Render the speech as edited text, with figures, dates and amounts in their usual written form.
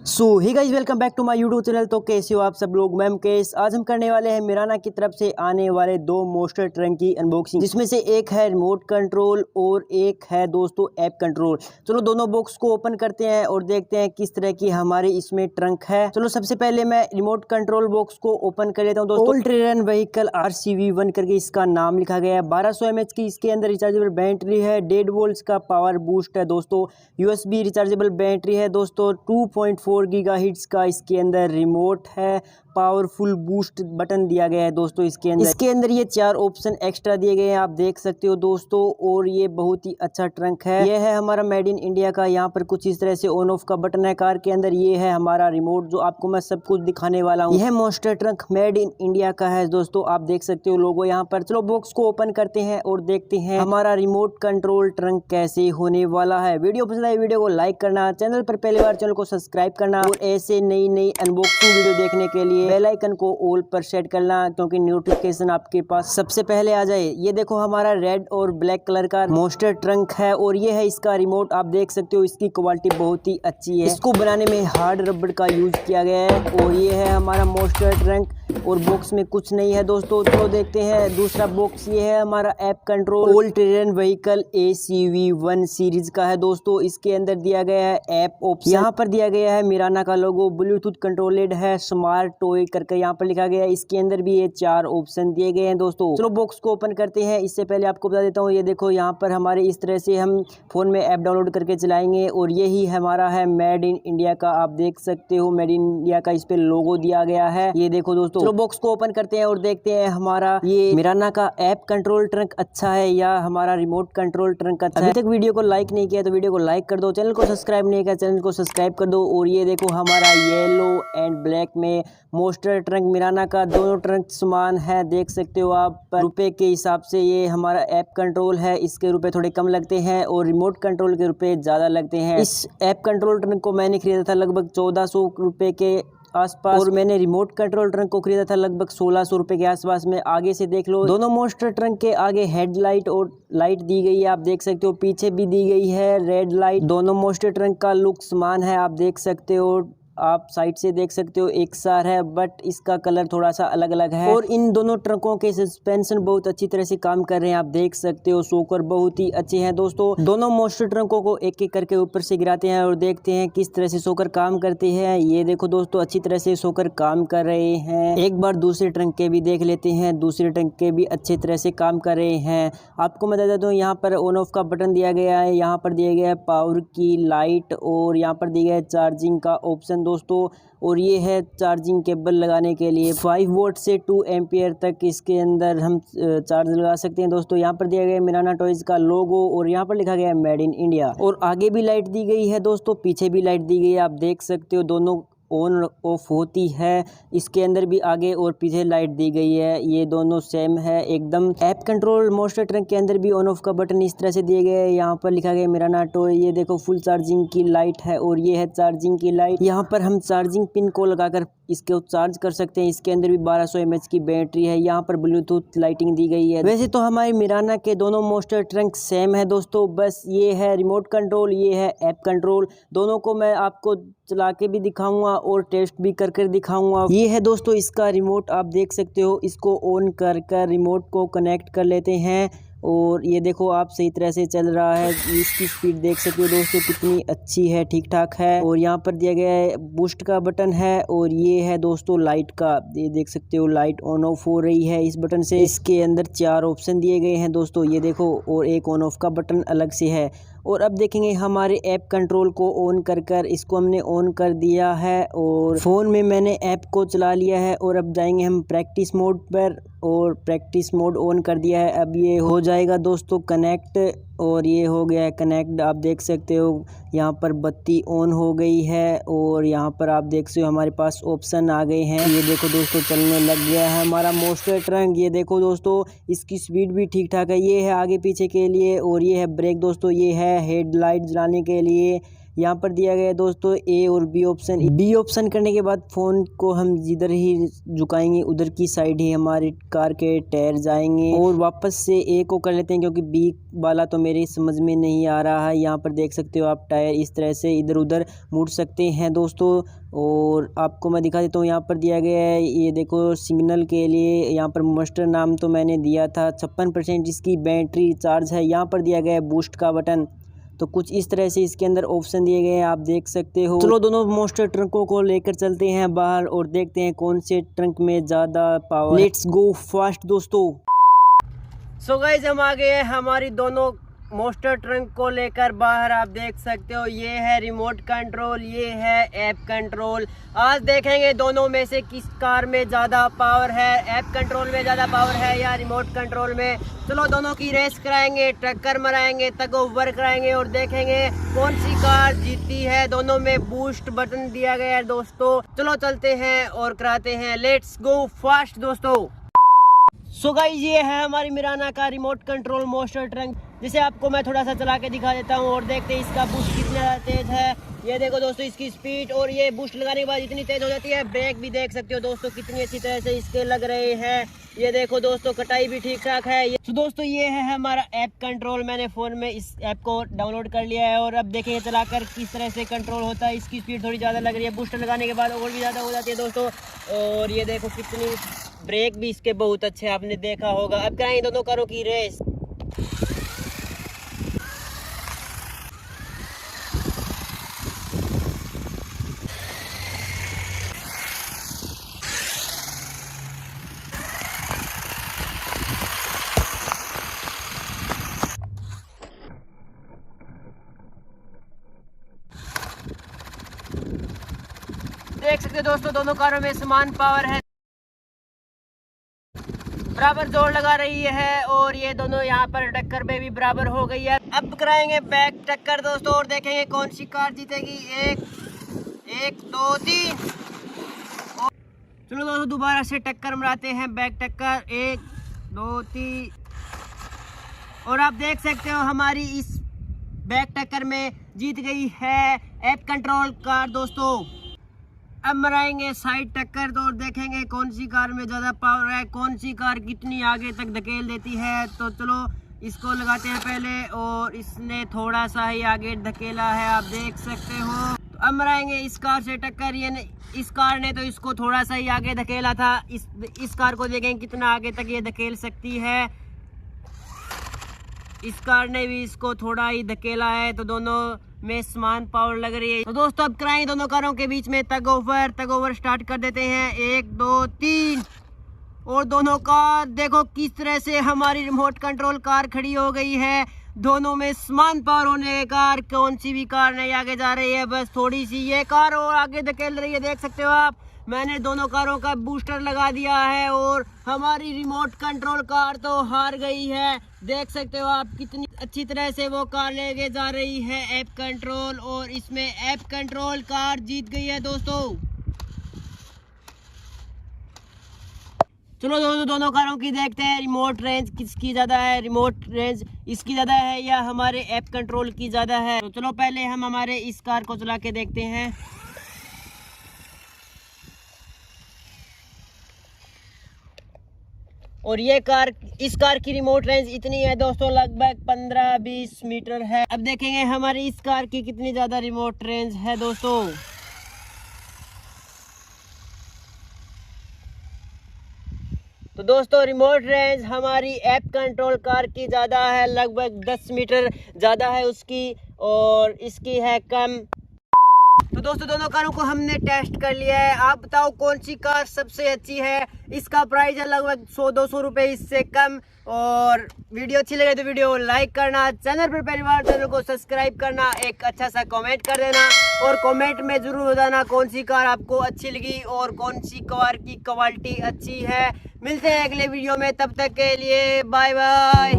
So hey guys, welcome back to my YouTube channel. तो कैसे हो आप सब लोग। मैं मुकेश। आज हम करने वाले हैं मिराना की तरफ से आने वाले दो मोस्टर ट्रंक की अनबॉक्सिंग, जिसमें से एक है रिमोट कंट्रोल और एक है दोस्तों ऐप कंट्रोल। चलो दोनों बॉक्स को ओपन करते हैं और देखते हैं किस तरह की हमारे इसमें ट्रंक है। चलो सबसे पहले मैं रिमोट कंट्रोल बॉक्स को ओपन कर लेता हूँ दोस्तों। ऑल टेरेन व्हीकल RCV1 करके इसका नाम लिखा गया है। 1200 mAh की इसके अंदर रिचार्जेबल बैटरी है। 1.5 वोल्ट का पावर बूस्ट है दोस्तों। USB रिचार्जेबल बैटरी है दोस्तों। 2.4 गीगाहर्ट्ज का इसके अंदर रिमोट है। पावरफुल बूस्ट बटन दिया गया है दोस्तों। इसके अंदर ये 4 ऑप्शन एक्स्ट्रा दिए गए हैं, आप देख सकते हो दोस्तों। और ये बहुत ही अच्छा ट्रंक है। ये है हमारा मेड इन इंडिया का। यहाँ पर कुछ इस तरह से ऑन ऑफ का बटन है कार के अंदर। ये है हमारा रिमोट जो आपको मैं सब कुछ दिखाने वाला हूँ। यह मोस्टर ट्रंक मेड इन इंडिया का है दोस्तों, आप देख सकते हो लोगो यहाँ पर। चलो बॉक्स को ओपन करते हैं और देखते हैं हमारा रिमोट कंट्रोल ट्रंक कैसे होने वाला है। वीडियो पसंद आए वीडियो को लाइक करना, चैनल पर पहली बार चैनल को सब्सक्राइब करना और ऐसे नई अनबॉक्सिंग वीडियो देखने के लिए बेल आइकन को ऑल पर सेट करना, क्योंकि नोटिफिकेशन आपके पास सबसे पहले आ जाए। ये देखो हमारा रेड और ब्लैक कलर का मोस्टर ट्रंक है और ये है इसका रिमोट, आप देख सकते हो। इसकी क्वालिटी बहुत ही अच्छी है। इसको बनाने में हार्ड रबड़ का यूज किया गया है। और ये है हमारा मोस्टर ट्रंक और बॉक्स में कुछ नहीं है दोस्तों। तो देखते हैं दूसरा बॉक्स। ये है हमारा app control all terrain vehicle ACV1 series का है दोस्तों। इसके अंदर दिया गया है ऐप ऑप्शन। यहाँ पर दिया गया है मिराना का लोगो, ब्लूटूथ कंट्रोलेड है, स्मार्ट टॉय करके यहाँ पर लिखा गया है। इसके अंदर भी ये 4 ऑप्शन दिए गए हैं दोस्तों। चलो बॉक्स को ओपन करते हैं। इससे पहले आपको बता देता हूँ, ये देखो यहाँ पर हमारे इस तरह से हम फोन में ऐप डाउनलोड करके चलाएंगे। और यही हमारा है मेड इन इंडिया का, आप देख सकते हो मेड इन इंडिया का इस पे लोगो दिया गया है। ये देखो दोस्तों। चलो बॉक्स को ओपन करते हैं और देखते हैं हमारा ये मिराना का ऐप कंट्रोल ट्रंक अच्छा है या हमारा रिमोट कंट्रोल ट्रंक अच्छा है। अभी तक वीडियो को लाइक नहीं किया तो वीडियो को लाइक कर दो, चैनल को सब्सक्राइब नहीं किया चैनल को सब्सक्राइब कर दो। और ये देखो हमारा येलो एंड ब्लैक में मोस्टर ट्रंक मिराना का, दोनों ट्रंक समान है, देख सकते हो आप। रुपए के हिसाब से ये हमारा ऐप कंट्रोल है, इसके रुपए थोड़े कम लगते हैं और रिमोट कंट्रोल के रुपए ज्यादा लगते हैं। इस ऐप कंट्रोल ट्रंक को मैंने खरीदा था लगभग 1400 रुपए के आसपास और मैंने रिमोट कंट्रोल ट्रंक को खरीदा था लगभग 1600 रुपए के आसपास में। आगे से देख लो, दोनों मोस्टर ट्रंक के आगे हेडलाइट और लाइट दी गई है, आप देख सकते हो। पीछे भी दी गई है रेड लाइट। दोनों मोस्टर ट्रंक का लुक समान है, आप देख सकते हो। आप साइड से देख सकते हो एक सार है, बट इसका कलर थोड़ा सा अलग अलग है। और इन दोनों ट्रकों के सस्पेंशन बहुत अच्छी तरह से काम कर रहे हैं, आप देख सकते हो। शॉकर बहुत ही अच्छे हैं दोस्तों। दोनों मोस्टर ट्रकों को एक एक करके ऊपर से गिराते हैं और देखते हैं किस तरह से शॉकर काम करते हैं। ये देखो दोस्तों, अच्छी तरह से शॉकर काम कर रहे हैं। एक बार दूसरे ट्रंक के भी देख लेते हैं। दूसरे ट्रंक के भी अच्छी तरह से काम कर रहे हैं। आपको मैं बता देता हूँ, यहाँ पर ऑन ऑफ का बटन दिया गया है, यहाँ पर दिया गया है पावर की लाइट और यहाँ पर दिया गया है चार्जिंग का ऑप्शन दोस्तों। और ये है चार्जिंग केबल लगाने के लिए 5 वोल्ट से 2 एम्पियर तक इसके अंदर हम चार्ज लगा सकते हैं दोस्तों। यहाँ पर दिया गया है मिराना टॉयज का लोगो और यहाँ पर लिखा गया है मेड इन इंडिया। और आगे भी लाइट दी गई है दोस्तों, पीछे भी लाइट दी गई है, आप देख सकते हो। दोनों ऑन ऑफ होती है। इसके अंदर भी आगे और पीछे लाइट दी गई है, ये दोनों सेम है एकदम। ऐप कंट्रोल मोस्टर ट्रंक के अंदर भी ऑन ऑफ का बटन इस तरह से दिए गए हैं। यहाँ पर लिखा गया मिराना टॉय। ये देखो फुल चार्जिंग की लाइट है और ये है चार्जिंग की लाइट। यहाँ पर हम चार्जिंग पिन को लगाकर इसको चार्ज कर सकते हैं। इसके अंदर भी 1200 mAh की बैटरी है। यहाँ पर ब्लूटूथ लाइटिंग दी गई है। वैसे तो हमारे मिराना के दोनों मोस्टर ट्रंक सेम है दोस्तों, बस ये है रिमोट कंट्रोल, ये है ऐप कंट्रोल। दोनों को मैं आपको चला के भी दिखाऊंगा और टेस्ट भी कर दिखाऊंगा। ये है दोस्तों इसका रिमोट, आप देख सकते हो। इसको ऑन कर रिमोट को कनेक्ट कर लेते हैं और ये देखो आप सही तरह से चल रहा है। इसकी स्पीड देख सकते हो दोस्तों कितनी अच्छी है, ठीक ठाक है। और यहाँ पर दिया गया है बूस्ट का बटन है और ये है दोस्तों लाइट का, ये देख सकते हो लाइट ऑन ऑफ हो रही है इस बटन से। इसके अंदर 4 ऑप्शन दिए गए हैं दोस्तों, ये देखो। और एक ऑन ऑफ का बटन अलग से है। और अब देखेंगे हमारे ऐप कंट्रोल को ऑन कर इसको हमने ऑन कर दिया है और फ़ोन में मैंने ऐप को चला लिया है। और अब जाएंगे हम प्रैक्टिस मोड पर और प्रैक्टिस मोड ऑन कर दिया है। अब ये हो जाएगा दोस्तों कनेक्ट और ये हो गया है कनेक्ट, आप देख सकते हो। यहाँ पर बत्ती ऑन हो गई है और यहाँ पर आप देख सकते हो हमारे पास ऑप्शन आ गए हैं। ये देखो दोस्तों चलने लग गया है हमारा मोस्टर ट्रंक। ये देखो दोस्तों इसकी स्पीड भी ठीक ठाक है। ये है आगे पीछे के लिए और ये है ब्रेक दोस्तों, ये है हेडलाइट जलाने के लिए, यहाँ पर दिया गया है दोस्तों ए और बी ऑप्शन। बी ऑप्शन करने के बाद फ़ोन को हम जिधर ही झुकाएंगे उधर की साइड ही हमारी कार के टायर जाएंगे। और वापस से ए को कर लेते हैं क्योंकि बी वाला तो मेरे समझ में नहीं आ रहा है। यहाँ पर देख सकते हो आप टायर इस तरह से इधर उधर मुड़ सकते हैं दोस्तों। और आपको मैं दिखा देता हूँ, यहाँ पर दिया गया है ये देखो सिग्नल के लिए। यहाँ पर मस्टर नाम तो मैंने दिया था। 56% इसकी बैटरी चार्ज है। यहाँ पर दिया गया है बूस्ट का बटन। तो कुछ इस तरह से इसके अंदर ऑप्शन दिए गए हैं, आप देख सकते हो। चलो दोनों मोस्टर ट्रकों को लेकर चलते हैं बाहर और देखते हैं कौन से ट्रक में ज़्यादा पावर। लेट्स गो फास्ट दोस्तों। सो गाइस हम आ गए हैं हमारी दोनों मोस्टर ट्रक को लेकर बाहर। आप देख सकते हो ये है रिमोट कंट्रोल, ये है ऐप कंट्रोल। आज देखेंगे दोनों में से किस कार में ज़्यादा पावर है, ऐप कंट्रोल में ज़्यादा पावर है या रिमोट कंट्रोल में। चलो दोनों की रेस कराएंगे, टक्कर मराएंगे, तग ओवर कराएंगे और देखेंगे कौन सी कार जीतती है। दोनों में बूस्ट बटन दिया गया है दोस्तों। चलो चलते हैं और कराते हैं। लेट्स गो फास्ट दोस्तों। सो गाइस ये है हमारी मिराना का रिमोट कंट्रोल मोस्टर ट्रक, जिसे आपको मैं थोड़ा सा चला के दिखा देता हूँ और देखते हैं इसका बूस्ट कितना तेज है। ये देखो दोस्तों इसकी स्पीड, और ये बूस्ट लगाने के बाद इतनी तेज हो जाती है। ब्रेक भी देख सकते हो दोस्तों कितनी अच्छी तरह से इसके लग रहे हैं। ये देखो दोस्तों कटाई भी ठीक ठाक है। तो दोस्तों ये है हमारा ऐप कंट्रोल। मैंने फ़ोन में इस ऐप को डाउनलोड कर लिया है और अब देखेंगे चलाकर किस तरह से कंट्रोल होता है। इसकी स्पीड थोड़ी ज़्यादा लग रही है, बूस्ट लगाने के बाद और भी ज़्यादा हो जाती है दोस्तों। और ये देखो कितनी ब्रेक भी इसके बहुत अच्छे, आपने देखा होगा। अब कराएं दोनों कारों की रेस। देख सकते हो दोस्तों दोनों कारों में समान पावर है, बराबर जोर लगा रही है। और ये दोनों यहाँ पर टक्कर में भी बराबर हो गई है। अब कराएंगे बैक टक्कर दोस्तों और देखेंगे कौन सी कार जीतेगी। एक दो तीन। चलो दोस्तों दोबारा से टक्कर मराते हैं, बैक टक्कर। 1 2 3। और आप देख सकते हो हमारी इस बैक टक्कर में जीत गई है ऐप कंट्रोल कार दोस्तों। अब मराएंगे साइड टक्कर तो और देखेंगे कौन सी कार में ज़्यादा पावर है, कौन सी कार कितनी आगे तक धकेल देती है। तो चलो इसको लगाते हैं पहले, और इसने थोड़ा सा ही आगे धकेला है, आप देख सकते हो। तो अब मराएंगे इस कार से टक्कर। ये इस कार ने तो इसको थोड़ा सा ही आगे धकेला था। इस कार को देखें कितना आगे तक ये धकेल सकती है। इस कार ने भी इसको थोड़ा ही धकेला है, तो दोनों में समान पावर लग रही है। तो दोस्तों अब कराएं दोनों कारों के बीच में टग ओवर स्टार्ट कर देते हैं। 1 2 3। और दोनों कार देखो किस तरह से हमारी रिमोट कंट्रोल कार खड़ी हो गई है। दोनों में समान पावर होने के कार कौन सी भी कार नहीं आगे जा रही है, बस थोड़ी सी ये कार और आगे धकेल रही है। देख सकते हो आप, मैंने दोनों कारों का बूस्टर लगा दिया है और हमारी रिमोट कंट्रोल कार तो हार गई है। देख सकते हो आप कितनी अच्छी तरह से वो कार लेके जा रही है ऐप कंट्रोल, और इसमें ऐप कंट्रोल कार जीत गई है दोस्तों। चलो दोस्तों दोनों कारों की देखते हैं रिमोट रेंज किसकी ज़्यादा है। रिमोट रेंज इसकी ज़्यादा है या हमारे ऐप कंट्रोल की ज़्यादा है। तो चलो पहले हम हमारे इस कार को चला के देखते हैं। और ये कार, इस कार की रिमोट रेंज इतनी है दोस्तों, लगभग 15-20 मीटर है। अब देखेंगे हमारी इस कार की कितनी ज़्यादा रिमोट रेंज है दोस्तों। तो दोस्तों रिमोट रेंज हमारी ऐप कंट्रोल कार की ज़्यादा है, लगभग 10 मीटर ज़्यादा है उसकी, और इसकी है कम। तो दोस्तों दोनों कारों को हमने टेस्ट कर लिया है। आप बताओ कौन सी कार सबसे अच्छी है। इसका प्राइस है लगभग 100-200 रुपये, इससे कम। और वीडियो अच्छी लगे तो वीडियो लाइक करना, चैनल पर पहली बार चैनल को सब्सक्राइब करना, एक अच्छा सा कमेंट कर देना, और कमेंट में ज़रूर बताना कौन सी कार आपको अच्छी लगी और कौन सी कार की क्वालिटी अच्छी है। मिलते हैं अगले वीडियो में, तब तक के लिए बाय बाय।